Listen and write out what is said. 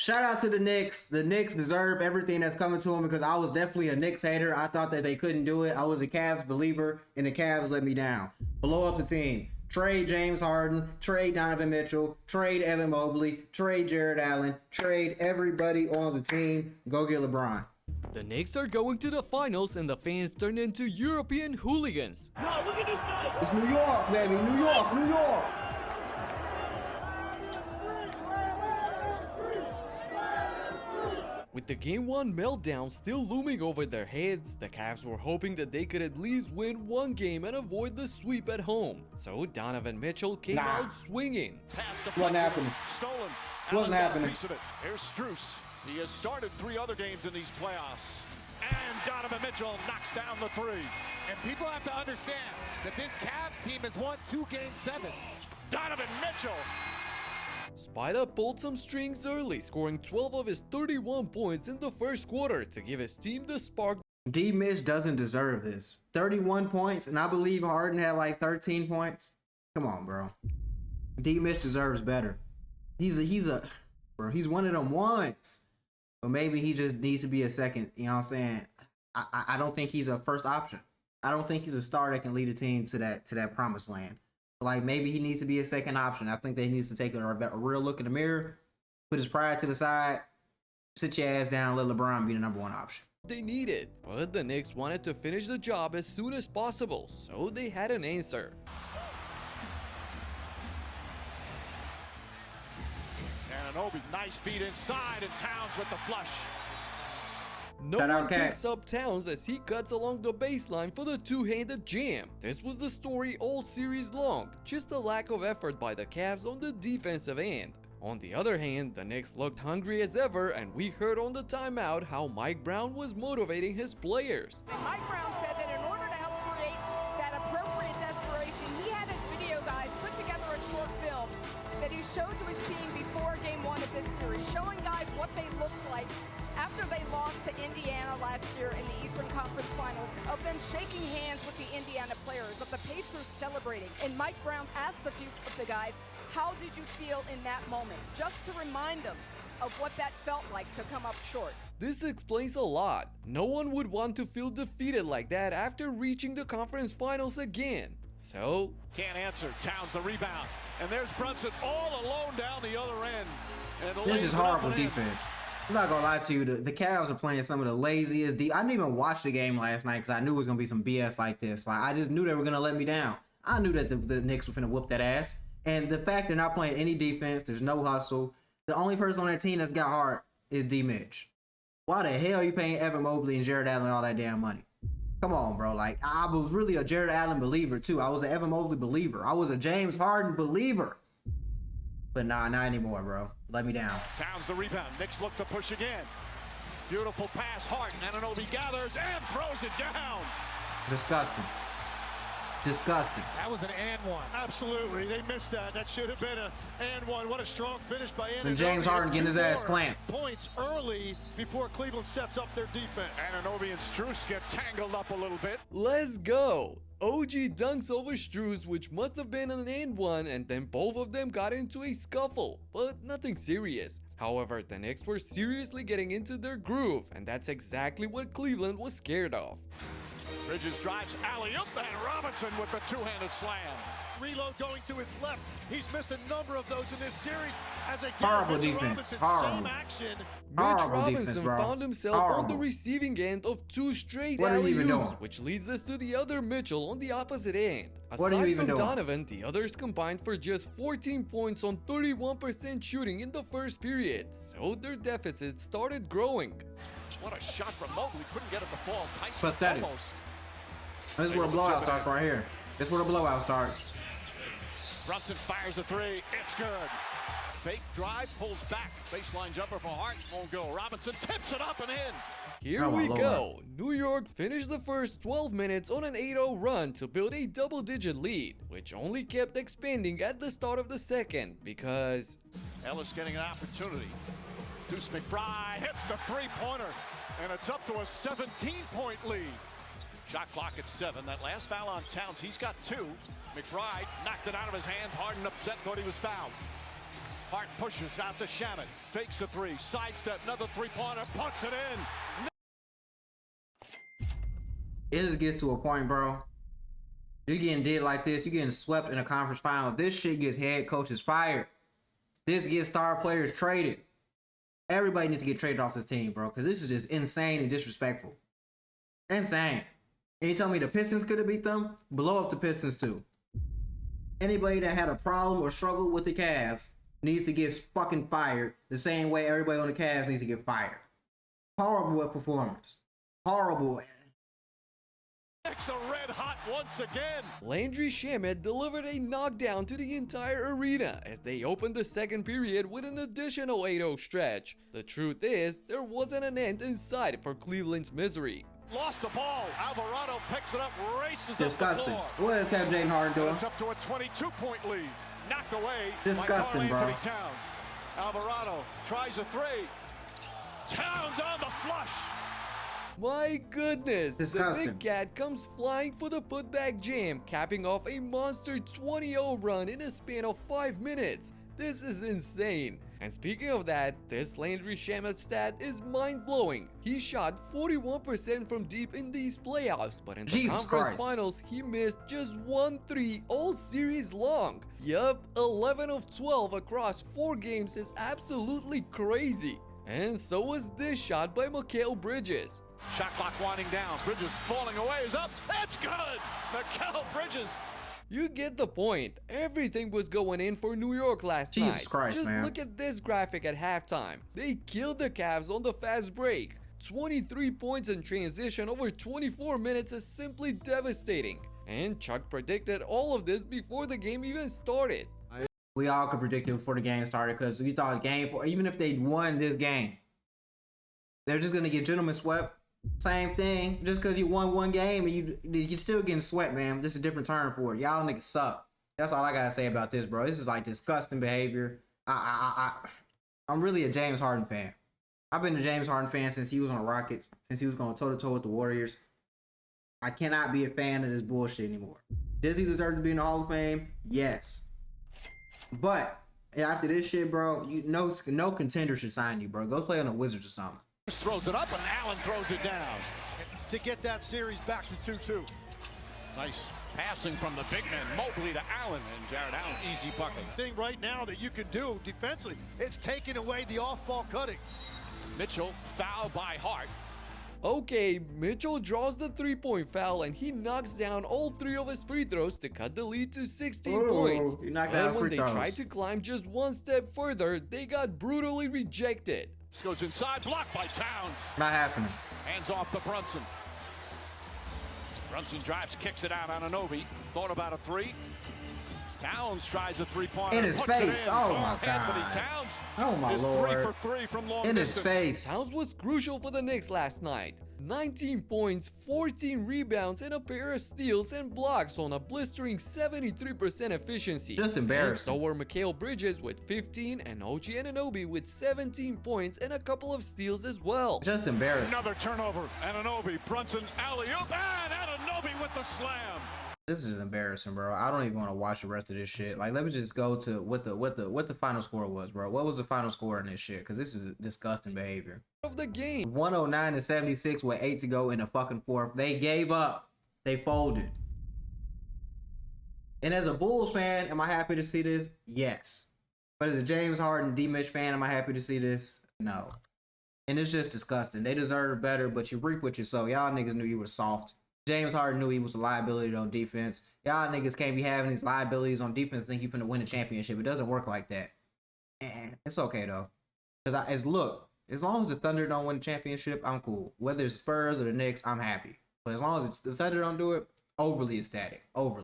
Shout out to the Knicks. The Knicks deserve everything that's coming to them because I was definitely a Knicks hater. I thought that they couldn't do it. I was a Cavs believer, and the Cavs let me down. Blow up the team. Trade James Harden. Trade Donovan Mitchell. Trade Evan Mobley. Trade Jared Allen. Trade everybody on the team. Go get LeBron. The Knicks are going to the finals and the fans turned into European hooligans. No, look at this guy. It's New York, baby. New York, New York. With the Game 1 meltdown still looming over their heads, the Cavs were hoping that they could at least win one game and avoid the sweep at home. So Donovan Mitchell came out swinging. Wasn't happening. Stolen. Wasn't happening. Piece of it. Here's Strus. He has started 3 other games in these playoffs. And Donovan Mitchell knocks down the 3. And people have to understand that this Cavs team has won 2 Game 7s. Donovan Mitchell. Spider pulled some strings early, scoring 12 of his 31 points in the first quarter to give his team the spark. D-Mitch doesn't deserve this. 31 points, and I believe Harden had like 13 points. Come on, bro. D-Mitch deserves better. He's one of them ones. But maybe he just needs to be a second, you know what I'm saying? I don't think he's a first option. I don't think he's a star that can lead a team to that promised land. Like, maybe he needs to be a second option. I think that he needs to take a real look in the mirror, put his pride to the side, sit your ass down, let LeBron be the #1 option. They needed, but the Knicks wanted to finish the job as soon as possible, so they had an answer. Anunoby, nice feed inside, and Towns with the flush. No one picks up Towns as he cuts along the baseline for the two-handed jam. This was the story all series long, just a lack of effort by the Cavs on the defensive end. On the other hand, the Knicks looked hungry as ever, and we heard on the timeout how Mike Brown was motivating his players. Mike Brown said that in order to help create that appropriate desperation, he had his video guys put together a short film that he showed to his team before Game 1 of this series, showing guys what they looked like after they lost to Indiana last year in the Eastern Conference Finals, of them shaking hands with the Indiana players, of the Pacers celebrating. And Mike Brown asked a few of the guys, how did you feel in that moment? Just to remind them of what that felt like to come up short. This explains a lot. No one would want to feel defeated like that after reaching the conference finals again. So, can't answer. Towns the rebound. And there's Brunson all alone down the other end. And this is horrible defense. I'm not gonna lie to you, the Cavs are playing some of the laziest I didn't even watch the game last night because I knew it was gonna be some BS like this. Like, I just knew they were gonna let me down. I knew that the Knicks were finna whoop that ass. And the fact they're not playing any defense, there's no hustle. The only person on that team that's got heart is D-Mitch. Why the hell are you paying Evan Mobley and Jared Allen all that damn money? Come on, bro. Like, I was really a Jared Allen believer too. I was an Evan Mobley believer. I was a James Harden believer. But nah, not anymore, bro. Let me down. Towns the rebound. Knicks look to push again. Beautiful pass. Harden. Anunoby gathers and throws it down. Disgusting. Disgusting. That was an and one. Absolutely. They missed that. That should have been a and one. What a strong finish by Anunoby. And James Harden getting his ass clamped. Points early before Cleveland sets up their defense. Anunoby and Strus get tangled up a little bit. let's go! OG dunks over Strus, which must have been an and one, and then both of them got into a scuffle, but nothing serious. However, the Knicks were seriously getting into their groove, and that's exactly what Cleveland was scared of. Bridges drives alley-oop, and Robinson with the two-handed slam. Reload going to his left. He's missed a number of those in this series. As a horrible defense. Horrible. Action. Mitch Robinson found himself on the receiving end of 2 straight alley-oops, which leads us to the other Mitchell on the opposite end. Aside from Donovan, the others combined for just 14 points on 31% shooting in the first period, so their deficit started growing. What a shot from Mobley. Couldn't get it to fall. Tyson pathetic. Almost. This is where a blowout starts right here. This is where the blowout starts. Brunson fires a 3. It's good. Fake drive, pulls back. Baseline jumper for Hart. Won't go. Robinson tips it up and in. Here we go. New York finished the first 12 minutes on an 8-0 run to build a double-digit lead, which only kept expanding at the start of the second because Ellis getting an opportunity. Deuce McBride hits the three-pointer, and it's up to a 17-point lead. Shot clock at 7. That last foul on Towns, he's got 2. McBride knocked it out of his hands. Harden upset, thought he was fouled. Hart pushes out to Shannon. Fakes a three. Sidestep. Another three-pointer. Puts it in. It just gets to a point, bro. You're getting did like this. You're getting swept in a conference final. This shit gets head coaches fired. This gets star players traded. Everybody needs to get traded off this team, bro, because this is just insane and disrespectful. Insane. And you tell me the Pistons could have beat them? Blow up the Pistons too. Anybody that had a problem or struggled with the Cavs needs to get fucking fired the same way everybody on the Cavs needs to get fired. Horrible performance. Horrible. Knicks are red hot once again. Landry Shamet delivered a knockdown to the entire arena as they opened the second period with an additional 8-0 stretch. The truth is, there wasn't an end in sight for Cleveland's misery. Lost the ball. Alvarado picks it up, races Disgusting. up the floor. What is Captain Jaden Harden doing? It's up to a 22-point lead. Knocked away Disgusting, by bro. Karl-Anthony Towns. Alvarado tries a three. Towns on the flush. My goodness, Disgusting. the big cat comes flying for the putback jam, capping off a monster 20-0 run in a span of 5 minutes. This is insane. And speaking of that, this Landry Shamet stat is mind-blowing. He shot 41% from deep in these playoffs, but in the Jesus conference Christ. finals, he missed just 1 3 all series long. Yup, 11 of 12 across 4 games is absolutely crazy. And so was this shot by Mikal Bridges. Shot clock winding down. Bridges falling away is up. That's good. Mikal Bridges. You get the point. Everything was going in for New York last Jesus night. Christ, Just man. look at this graphic at halftime. They killed the Cavs on the fast break. 23 points in transition over 24 minutes is simply devastating. And Chuck predicted all of this before the game even started. We all could predict it before the game started because we thought game 4, even if they won this game, they're just going to get gentlemen swept. Same thing. Just because you won one game and you're still getting swept, man. This is a different term for it. Y'all niggas suck. That's all I got to say about this, bro. This is like disgusting behavior. I'm really a James Harden fan. I've been a James Harden fan since he was on the Rockets, since he was going toe-to-toe with the Warriors. I cannot be a fan of this bullshit anymore. Does he deserve to be in the Hall of Fame? Yes. But after this shit, bro, no contender should sign you, bro. Go play on the Wizards or something. Throws it up and Allen throws it down. To get that series back to 2-2. Nice passing from the big man, Mobley to Allen, and Jared Allen, easy bucket. Thing right now that you can do defensively, it's taking away the off-ball cutting. Mitchell fouled by Hart. Okay, Mitchell draws the 3-point foul and he knocks down all 3 of his free throws to cut the lead to 16 points. He knocked down And when free they throws. tried to climb just one step further, they got brutally rejected. This goes inside, blocked by Towns. Not happening. Hands off to Brunson. Brunson drives, kicks it out. Anunoby thought about a three. Towns tries a three-pointer. In his puts it face. in. Oh, my Anthony God. Towns Oh, my is Lord. 3 for 3 from long In his distance. face. Towns was crucial for the Knicks last night. 19 points, 14 rebounds, and a pair of steals and blocks on a blistering 73% efficiency. Just embarrassing. And so were Mikal Bridges with 15 and OG Anunoby with 17 points and a couple of steals as well. Just embarrassing. Another turnover. Anunoby, Brunson, alley-oop, and Anunoby with the slam. This is embarrassing, bro. I don't even want to watch the rest of this shit. Like, let me just go to what the final score was, bro. What was the final score in this shit? Because this is disgusting behavior. Of the game. 109-76 with 8 to go in the fucking fourth. They gave up. They folded. And as a Bulls fan, am I happy to see this? Yes. But as a James Harden, D-Mitch fan, am I happy to see this? No. And it's just disgusting. They deserve better, but you reap what you sow. Y'all niggas knew you were soft. James Harden knew he was a liability on defense. Y'all niggas can't be having these liabilities on defense and think you're finna win a championship. It doesn't work like that. It's okay, though. Because look, as long as the Thunder don't win the championship, I'm cool. Whether it's Spurs or the Knicks, I'm happy. But as long as the Thunder don't do it, overly ecstatic. Overly.